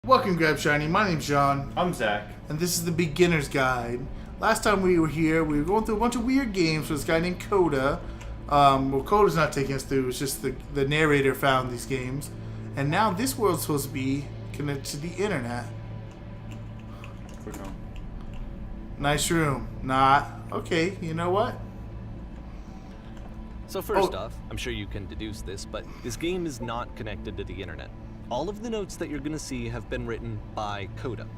Welcome, Grab Shiny. My name's John. I'm Zach. And this is the Beginner's Guide. Last time we were here, we were going through a bunch of weird games with this guy named Coda. Well, Coda's not taking us through. It's just the narrator found these games. And now this world's supposed to be connected to the internet. Click on. Nice room. Not. Okay, you know what? So first off, I'm sure you can deduce this, but this game is not connected to the internet. All of the notes that you're going to see have been written by Coda.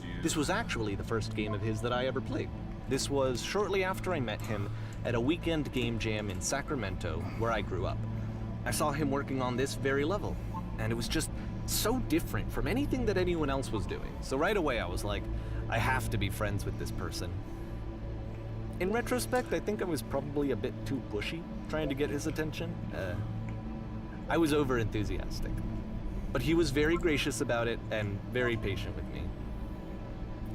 Yeah. This was actually the first game of his that I ever played. This was shortly after I met him at a weekend game jam in Sacramento, where I grew up. I saw him working on this very level, and it was just so different from anything that anyone else was doing. So right away I was like, I have to be friends with this person. In retrospect, I think I was probably a bit too pushy trying to get his attention. I was over-enthusiastic. But he was very gracious about it and very patient with me.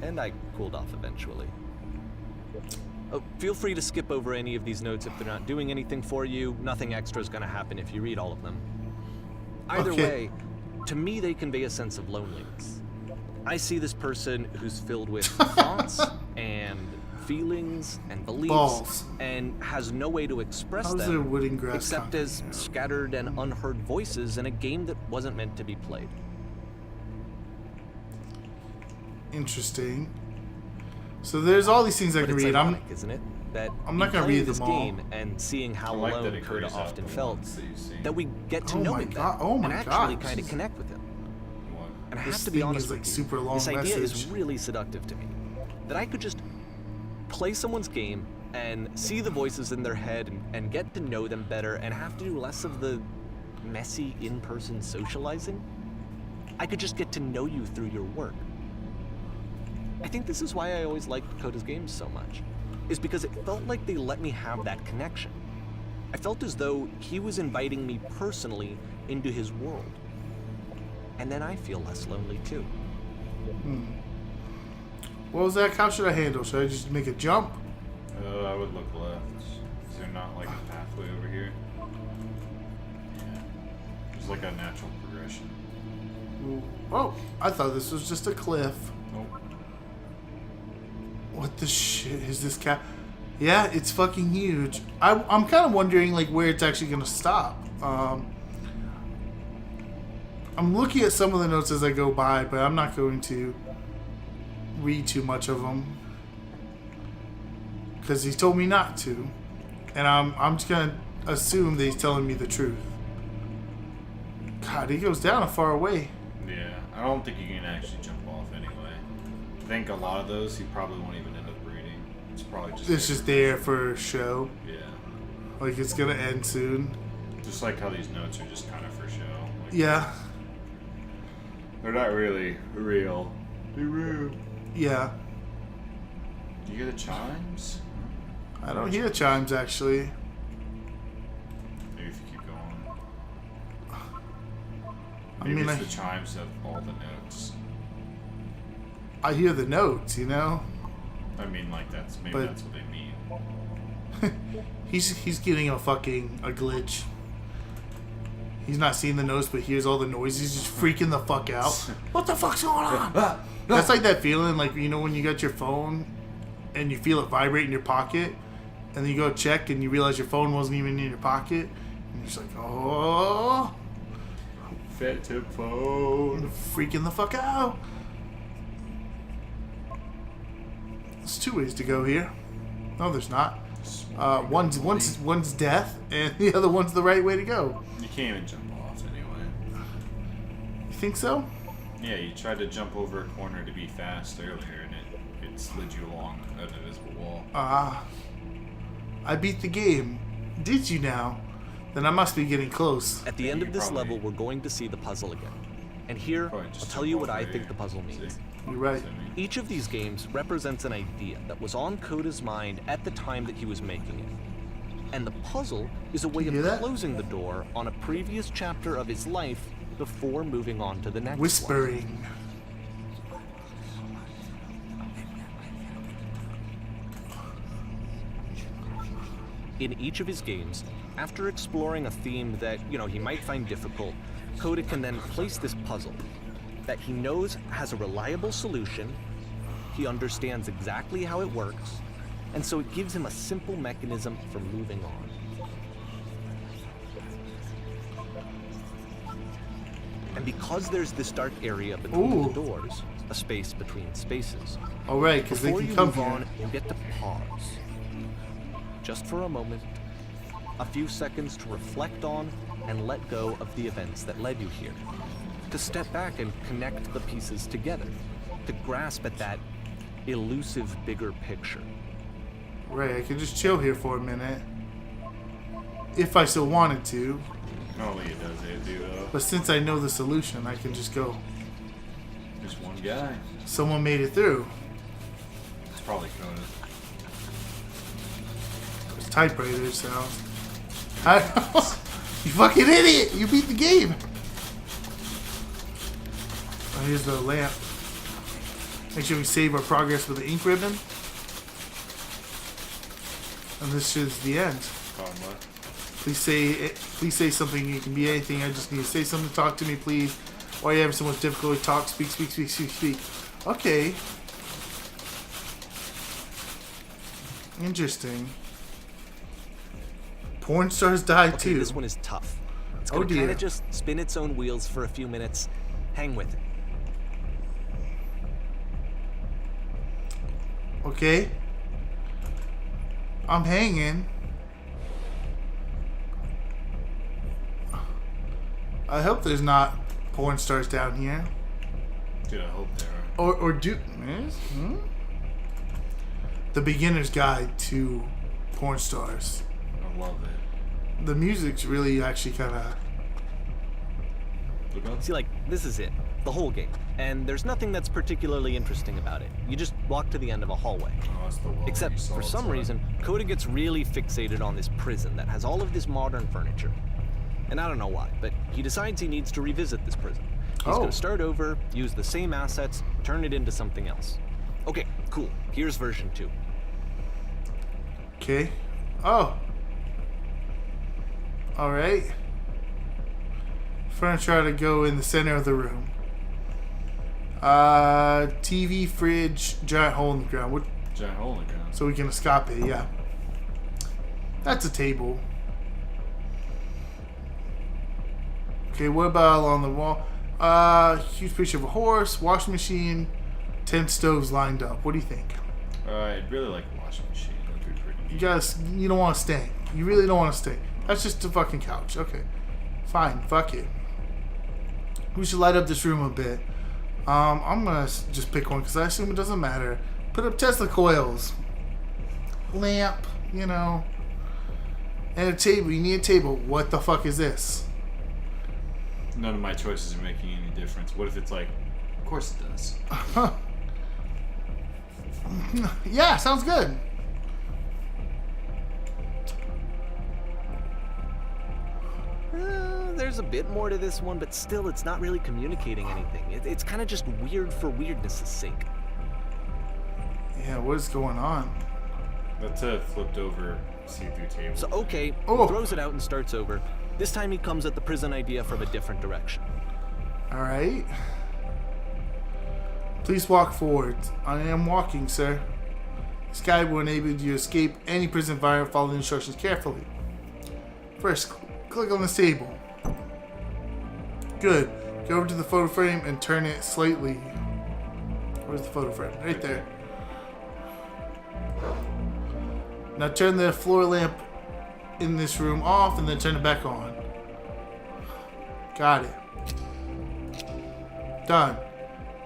And I cooled off eventually. Oh, feel free to skip over any of these notes if they're not doing anything for you. Nothing extra is going to happen if you read all of them. Either way, to me they convey a sense of loneliness. I see this person who's filled with thoughts and feelings and beliefs and has no way to express them except as scattered and unheard voices in a game that wasn't meant to be played. Interesting. So there's all these things I can read. Ironic, isn't it? That I'm not gonna read this them all. game and seeing how alone Coda often felt, that we get to Oh know my him God. better Oh my and actually God. kind of connect with him. What? And I This have to be thing honest is like with you, super long this idea is message. really seductive to me. That I could just play someone's game and see the voices in their head and get to know them better and have to do less of the messy in-person socializing. I could just get to know you through your work. I think this is why I always liked Coda's games so much, is because it felt like they let me have that connection. I felt as though he was inviting me personally into his world. And then I feel less lonely too. What was that? How should I handle? Should I just make a jump? I would look left. Is there not like a pathway over here? Yeah. There's like a natural progression. Oh, I thought this was just a cliff. Nope. What the shit is this cat? Yeah, it's fucking huge. I'm kind of wondering like where it's actually gonna stop. I'm looking at some of the notes as I go by, but I'm not going to read too much of them because he's told me not to, and I'm just gonna assume that he's telling me the truth. God, he goes down a far away. Yeah, I don't think you can actually jump off anyway. I think a lot of those he probably won't even end up reading. It's probably just. It's just there for show. Yeah. Like it's gonna end soon. Just like how these notes are just kind of for show. Like, Yeah. They're not really real. They're real. Yeah. Do you hear the chimes? I don't hear chimes actually. Maybe if you keep going. I Maybe mean, it's the chimes of all the notes. I hear the notes, you know. I mean, like that's maybe But- that's what they mean. He's getting a glitch. He's not seeing the notes, but hears all the noises. He's just freaking the fuck out. What the fuck's going on? That's like that feeling, like you know when you got your phone and you feel it vibrate in your pocket, and then you go check and you realize your phone wasn't even in your pocket, and you're just like, oh, Fat tip phone. freaking the fuck out. There's two ways to go here. No, there's not. One's death, and the other one's the right way to go. You can't even jump off anyway. You think so? Yeah, you tried to jump over a corner to be fast earlier, and it slid you along an invisible wall. I beat the game. Did you now? Then I must be getting close. At the end of this level, we're going to see the puzzle again. And here, Probably I'll just tell jump you what off I right think here. the puzzle means. See? You're right. See what I mean? Each of these games represents an idea that was on Coda's mind at the time that he was making it. And the puzzle is a way You of hear that? closing the door on a previous chapter of his life before moving on to the next one. Whispering. In each of his games, after exploring a theme that, he might find difficult, Coda can then place this puzzle. that he knows has a reliable solution, he understands exactly how it works, and so it gives him a simple mechanism for moving on. And because there's this dark area between the doors, a space between spaces, All right, because they before can you come move here. on, you get to pause. Just for a moment, a few seconds to reflect on and let go of the events that led you here. To step back and connect the pieces together. To grasp at that elusive bigger picture. Right, I can just chill here for a minute. If I so wanted to. I don't think it does anything though. But since I know the solution, I can just go. Just one guy. Someone made it through. It's probably Coda. It's typewriter sounds. You fucking idiot! You beat the game! Oh, here's the lamp. Make sure we save our progress with the ink ribbon. And this is the end. What? Please say something. It can be anything. I just need to say something. Talk to me, please. Why are you having so much difficulty? Talk, speak, speak, speak, speak, speak. Okay. Interesting. Porn stars die Okay, too. this one is tough. It's Oh, gonna dear. kind of just spin its own wheels for a few minutes. Hang with it. Okay. I'm hanging. I hope there's not porn stars down here. Dude, I hope there are. Or do... The Beginner's Guide to Porn Stars. I love it. The music's really actually kind of... Look up. See, like, this is it. The whole game. And there's nothing that's particularly interesting about it. You just walk to the end of a hallway. Oh, it's the wall Except, you saw for some outside. reason, Coda gets really fixated on this prison that has all of this modern furniture. And I don't know why, but he decides he needs to revisit this prison. He's Oh. gonna start over, use the same assets, turn it into something else. Okay, cool. Here's version 2. Okay. Oh. Alright. Furniture to go in the center of the room. TV, fridge, giant hole in the ground. What? Giant hole in the ground. So we can escape it, yeah. That's a table. Okay, what about along the wall? Huge picture of a horse, washing machine, 10 stoves lined up. What do you think? I'd really like a washing machine. That'd be pretty neat. You don't want to stay. You really don't want to stay. That's just a fucking couch. Okay. Fine. Fuck it. We should light up this room a bit. I'm gonna just pick one because I assume it doesn't matter. Put up Tesla coils. Lamp, you know. And a table. You need a table. What the fuck is this? None of my choices are making any difference. What if it's like, of course it does. Yeah, sounds good. There's a bit more to this one, but still, it's not really communicating anything. It's kind of just weird for weirdness' sake. Yeah, what is going on? That's a flipped over see-through table. So, okay, Oh. he throws it out and starts over. This time he comes at the prison idea from a different direction. Alright. Please walk forward. I am walking, sir. This guide will enable you to escape any prison environment. Follow the instructions carefully. First, click on this table. Good. Go over to the photo frame and turn it slightly. Where's the photo frame? Right there. Now turn the floor lamp in this room off and then turn it back on. Got it. Done.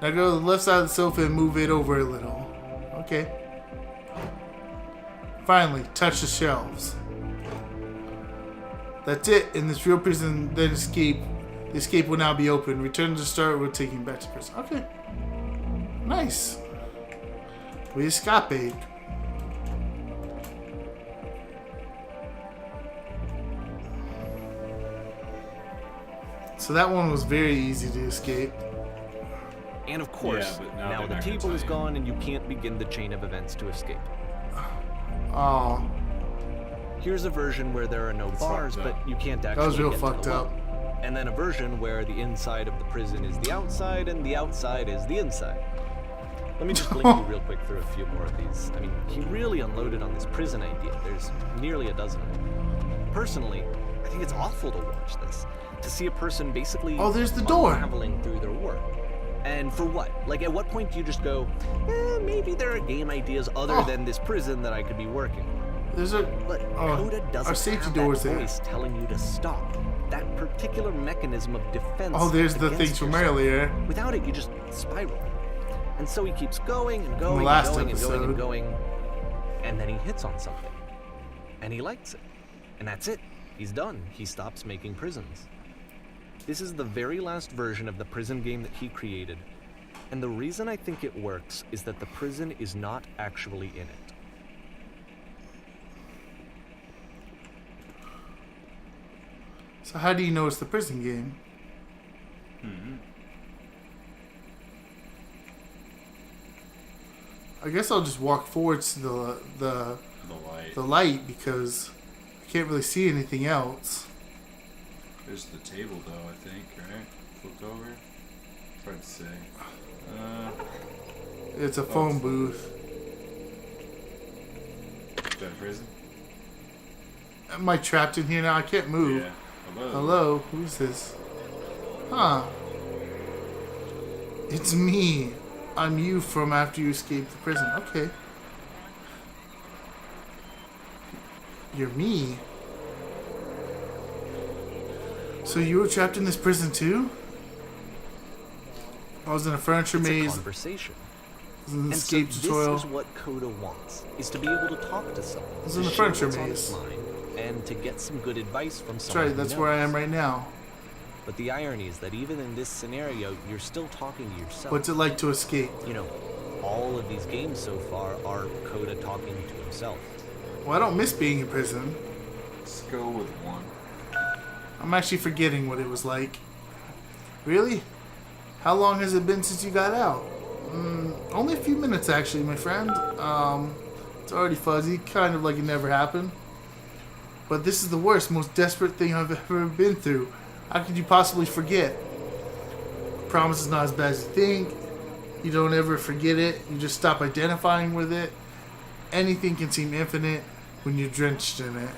Now go to the left side of the sofa and move it over a little. Okay. Finally, touch the shelves. That's it. In this real prison, then escape. The escape will now be open. Return to the start. We're taking back to prison. Okay. Nice. We escaped. So that one was very easy to escape. And of course, Yeah, but now now they're the not gonna table is tell you. gone and you can't begin the chain of events to escape. Oh, Here's a version where there are no bars, fucked up. but you can't actually that was real get to fucked the up. well. and then a version where the inside of the prison is the outside and the outside is the inside. Let me just blink you real quick through a few more of these. I mean, he really unloaded on this prison idea. There's nearly a dozen of them. Personally, I think it's awful to watch this. To see a person basically there's the door. unraveling through their work. And for what? Like, at what point do you just go, maybe there are game ideas other than this prison that I could be working? There's a... But Coda our doesn't safety have door is that there. voice telling you to stop. That particular mechanism of defense. There's the against things from yourself. earlier. Without it, you just spiral. And so he keeps going and going last and going and going episode. and going. And then he hits on something. And he likes it. And that's it. He's done. He stops making prisons. This is the very last version of the prison game that he created. And the reason I think it works is that the prison is not actually in it. So how do you know it's the prison game? I guess I'll just walk forward to the light because I can't really see anything else. There's the table, though, I think, right? Flipped over? It's hard to say. It's a phone booth. Is that a prison? Am I trapped in here now? I can't move. Yeah. Hello. Hello? Who's this? Huh. It's me. I'm you from after you escaped the prison. Okay. You're me? So you were trapped in this prison too? I was in a furniture It's maze. a conversation. I was in an And escape so tutorial. this is what Coda wants, is to be able to talk to someone. This is to in the share furniture what's on his maze. mind, and to get some good advice from That's someone right, who that's where I am knows. right now. But the irony is that even in this scenario, you're still talking to yourself. What's it like to escape? You know, all of these games so far are Coda talking to himself. Well, I don't miss being in prison. Let's go with one. I'm actually forgetting what it was like. Really? How long has it been since you got out? Only a few minutes, actually, my friend. It's already fuzzy, kind of like it never happened. But this is the worst, most desperate thing I've ever been through. How could you possibly forget? I promise it's not as bad as you think. You don't ever forget it. You just stop identifying with it. Anything can seem infinite when you're drenched in it.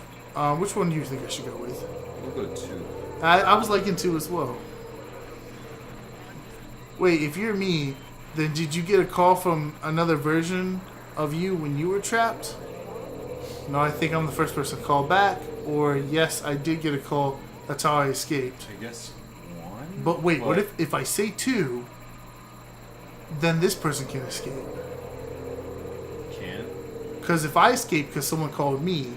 Which one do you think I should go with? We'll go two. I was liking 2 as well. Wait, if you're me, then did you get a call from another version of you when you were trapped? No, I think I'm the first person to call back. Or yes, I did get a call. That's how I escaped. I guess one? But wait, what if I say 2, then this person can escape? Can? Because if I escape because someone called me,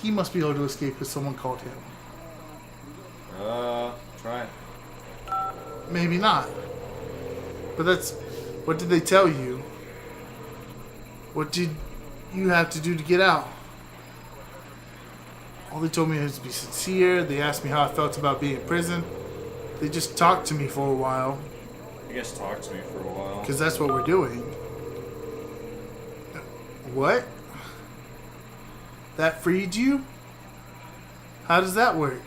he must be able to escape because someone called him. Try it. Maybe not. But that's... What did they tell you? What did you have to do to get out? All they told me was to be sincere. They asked me how I felt about being in prison. They just talked to me for a while. I guess talk to me for a while. Because that's what we're doing. What? That freed you? How does that work?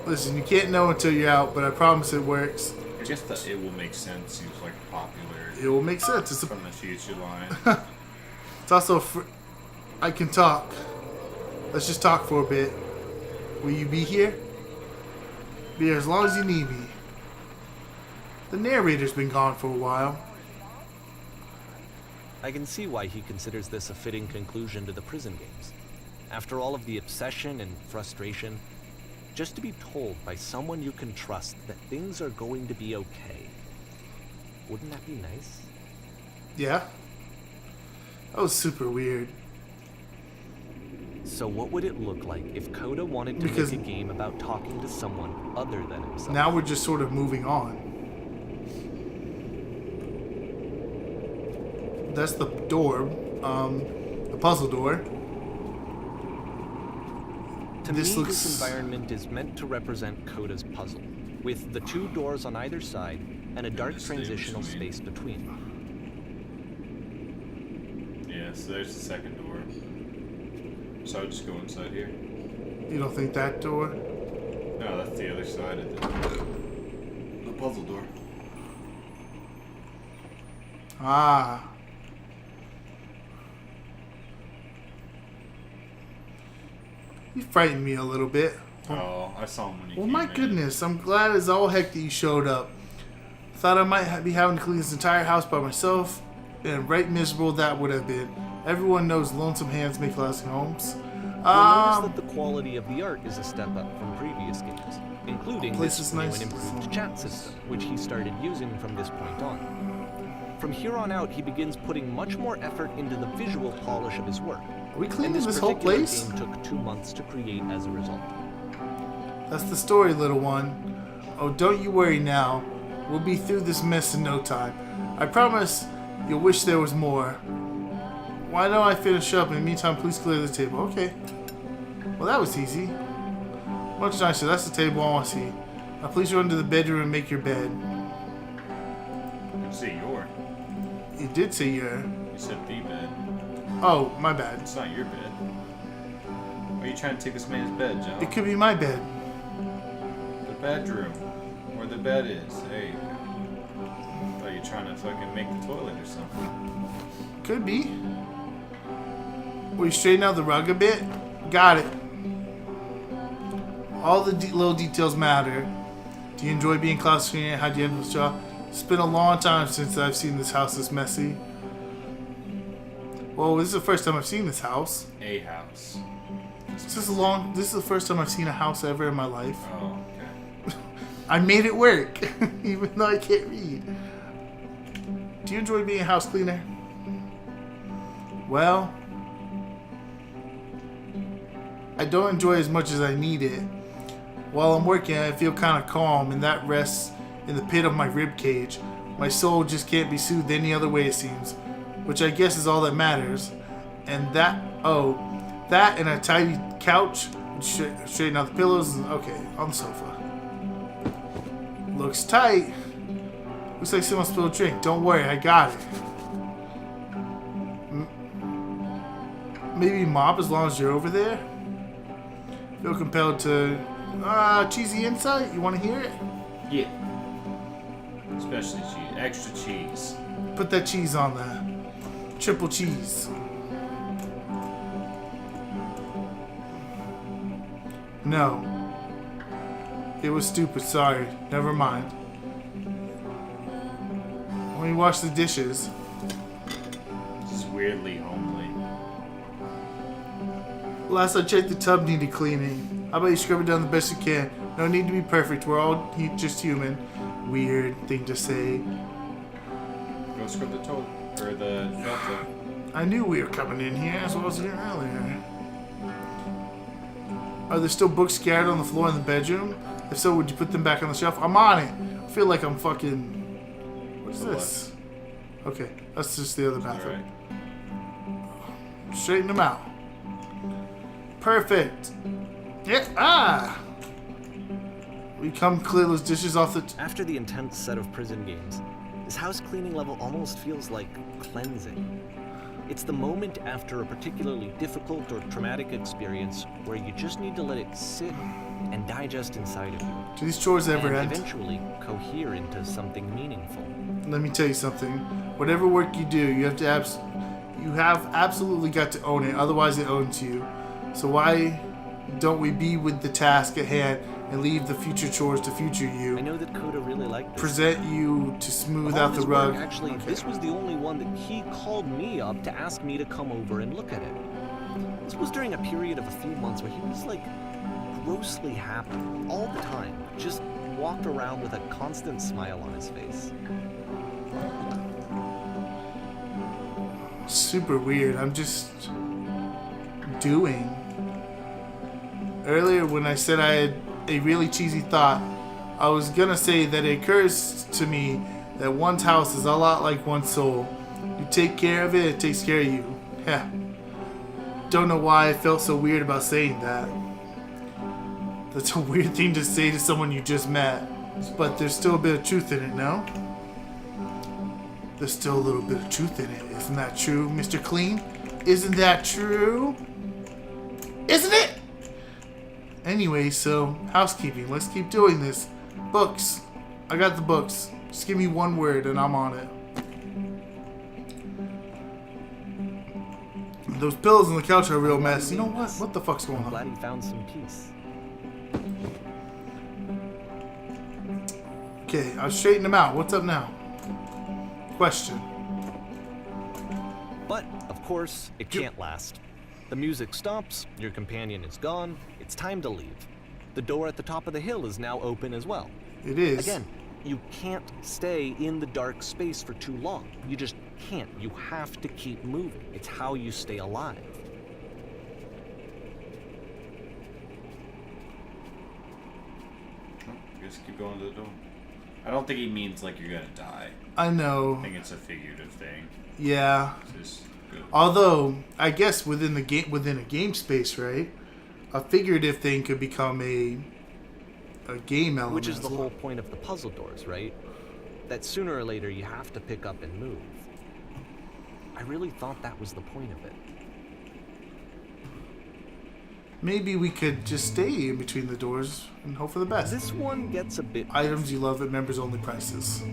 Listen, you can't know until you're out, but I promise it works. I guess that it will make sense. Seems like popular It will make sense. It's, from the future line. it's also I can talk. Let's just talk for a bit. Will you be here? Be here as long as you need me. The narrator's been gone for a while. I can see why he considers this a fitting conclusion to the prison games. After all of the obsession and frustration, just to be told by someone you can trust that things are going to be okay. Wouldn't that be nice? Yeah? That was super weird. So what would it look like if Coda wanted to Because make a game about talking to someone other than himself? now we're just sort of moving on. That's the door, the puzzle door. To This me, looks- this environment is meant to represent Coda's puzzle, with the 2 doors on either side and a dark the stay transitional between. space between. Yeah, so there's the second door. So I would just go inside here. You don't think that door? No, that's the other side of the puzzle door. Ah. You frightened me a little bit. Oh, I saw him when he Well, came my in. goodness. I'm glad as all heck that you showed up. Thought I might be having to clean this entire house by myself. And right miserable that would have been. Everyone knows lonesome hands make lasting homes. You'll notice that the quality of the art is a step up from previous games, including Place this is new nice. and improved chat system, which he started using from this point on. From here on out, he begins putting much more effort into the visual polish of his work. Are we And cleaning this whole particular place? game took 2 months to create as a result. That's the story, little one. Oh, don't you worry now. We'll be through this mess in no time. I promise you'll wish there was more. Why don't I finish up? In the meantime, please clear the table. Okay. Well, that was easy. Much nicer. That's the table I want to see. Now, please run to the bedroom and make your bed. You say your. You did say your. You said the bed. Oh, my bad. It's not your bed. Why are you trying to take this man's bed, Joe? It could be my bed. The bedroom. Where the bed is. Hey. I thought you were trying to fucking make the toilet or something. Could be. Will you straighten out the rug a bit? Got it. All the little details matter. Do you enjoy being class cleaner? How do you handle this job? It's been a long time since I've seen this house this messy. Well, this is the first time I've seen this house. A house. This is the first time I've seen a house ever in my life. Oh, okay. I made it work, even though I can't read. Do you enjoy being a house cleaner? Well, I don't enjoy it as much as I need it. While I'm working, I feel kind of calm, and that rests in the pit of my rib cage. My soul just can't be soothed any other way, it seems, which I guess is all that matters. And that and a tidy couch, straighten out the pillows. Okay, on the sofa. Looks tight. Looks like someone spilled a drink. Don't worry, I got it. Maybe mop as long as you're over there. Feel compelled to cheesy insight. You want to hear it? Yeah. Especially cheese. Extra cheese. Put that cheese on there. Triple cheese. No. It was stupid. Sorry. Never mind. Let me wash the dishes. This is weirdly homely. Last I checked, the tub needed cleaning. How about you scrub it down the best you can? No need to be perfect. We're all just human. Weird thing to say. Go scrub the toilet. Or the bathtub. I knew we were coming in here. That's what I was here earlier. Are there still books scattered on the floor in the bedroom? If so, would you put them back on the shelf? I'm on it. I feel like I'm fucking... What is this? Okay, that's just the other bathroom. Alright. Straighten them out. Perfect. Yeah. We come clear those dishes off the... After the intense set of prison games, this house cleaning level almost feels like cleansing. It's the moment after a particularly difficult or traumatic experience where you just need to let it sit and digest inside of you. Do these chores ever and end? eventually cohere into something meaningful. Let me tell you something. Whatever work you do, you have to you have absolutely got to own it. Otherwise, it owns you. So why don't we be with the task at hand and leave the future chores to future you? I know that Coda really liked this. Present you to smooth Of all out the his rug. work, actually, Okay. this was the only one that he called me up to ask me to come over and look at it. This was during a period of a few months where he was like grossly happy all the time. Just walked around with a constant smile on his face. Super weird. I'm just doing. Earlier when I said I had a really cheesy thought, I was gonna say that it occurs to me that one's house is a lot like one's soul. You take care of it, it takes care of you. Yeah. Don't know why I felt so weird about saying that. That's a weird thing to say to someone you just met. But there's still a bit of truth in it, no? There's still a little bit of truth in it. Isn't that true, Mr. Clean? Isn't that true? Isn't it? Anyway, so housekeeping. Let's keep doing this. Books. I got the books. Just give me one word and I'm on it. Those pillows on the couch are a real mess. You know what? What the fuck's going I'm on? glad he found some peace. Okay, I'll straighten them out. What's up now? Question. But, of course, it can't last. The music stops, your companion is gone, it's time to leave. The door at the top of the hill is now open as well. It is. Again, you can't stay in the dark space for too long. You just can't. You have to keep moving. It's how you stay alive. Just keep going to the door. I don't think he means like you're gonna die. I know. I think it's a figurative thing. Yeah. Just good. Although, I guess within a game space, right? A figurative thing could become a game element. Which is the as well. whole point of the puzzle doors, right? That sooner or later you have to pick up and move. I really thought that was the point of it. Maybe we could just stay in between the doors and hope for the best. This one gets a bit... Items you love at members only prices.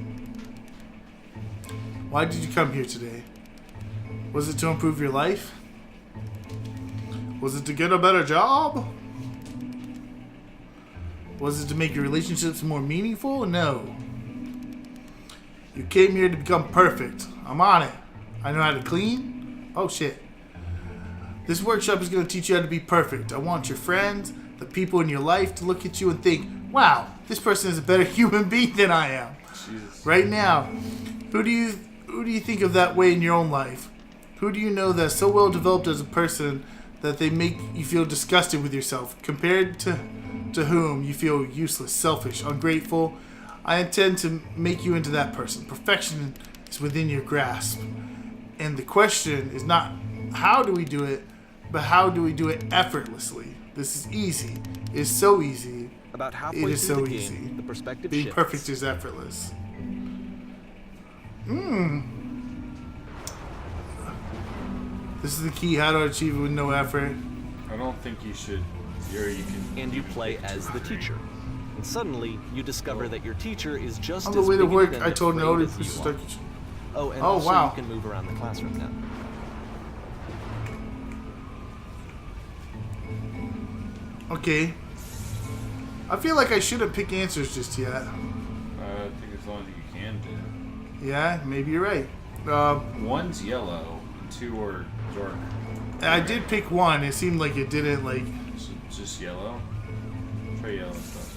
Why did you come here today? Was it to improve your life? Was it to get a better job? Was it to make your relationships more meaningful? No. You came here to become perfect. I'm on it. I know how to clean. Oh shit. This workshop is going to teach you how to be perfect. I want your friends, the people in your life, to look at you and think, wow, this person is a better human being than I am. Jesus. Right now, who do you think of that way in your own life? Who do you know that's so well developed as a person that they make you feel disgusted with yourself, compared to whom you feel useless, selfish, ungrateful? I intend to make you into that person. Perfection is within your grasp. And the question is not how do we do it, but how do we do it effortlessly? This is easy. It's so easy. About It halfway is through so the game, easy. the perspective Being shifts. perfect is effortless. This is the key. How to achieve it with no effort. I don't think you should. You can. And you play as the teacher. And suddenly, you discover that your teacher is just On as the way to bigoted work, and I told afraid Nody as to you start. are. Oh, and Oh, also wow. you can move around the classroom now. Okay. I feel like I shouldn't pick answers just yet. I think as long as you can do. Yeah, maybe you're right. One's yellow, two are dark. I did pick one. It seemed like it didn't like. Just yellow. Try yellow stuff.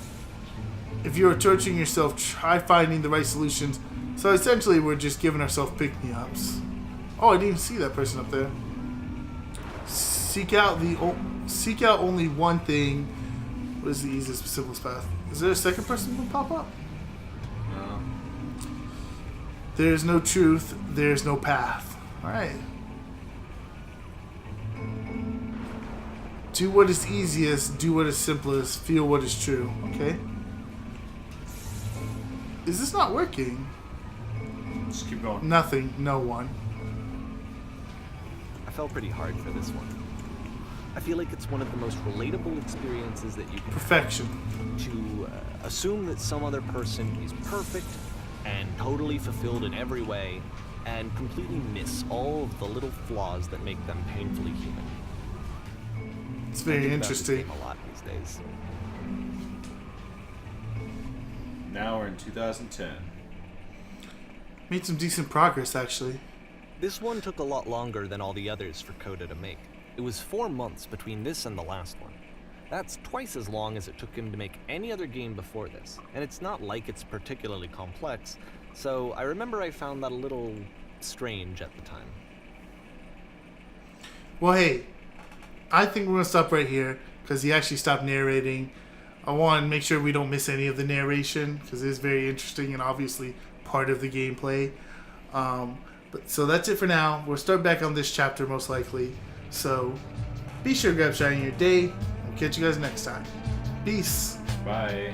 If you are torturing yourself, try finding the right solutions. So essentially, we're just giving ourselves pick-me-ups. Oh, I didn't even see that person up there. Seek out only one thing. What is the easiest, simplest path? Is there a second person who pop up? No. There is no truth. There is no path. All right. Do what is easiest. Do what is simplest. Feel what is true. Okay. Is this not working? Just keep going. Nothing. No one. I fell pretty hard for this one. I feel like it's one of the most relatable experiences that you can Perfection. have, to assume that some other person is perfect and totally fulfilled in every way, and completely miss all of the little flaws that make them painfully human. It's I very think about this interesting. game a lot these days. Now we're in 2010. Made some decent progress, actually. This one took a lot longer than all the others for Coda to make. It was 4 months between this and the last one. That's twice as long as it took him to make any other game before this, and it's not like it's particularly complex, so I remember I found that a little strange at the time. Well, hey, I think we're going to stop right here because he actually stopped narrating. I want to make sure we don't miss any of the narration because it is very interesting and obviously part of the gameplay. So that's it for now. We'll start back on this chapter most likely. So be sure to grab Shiny in your day. I'll catch you guys next time. Peace. Bye.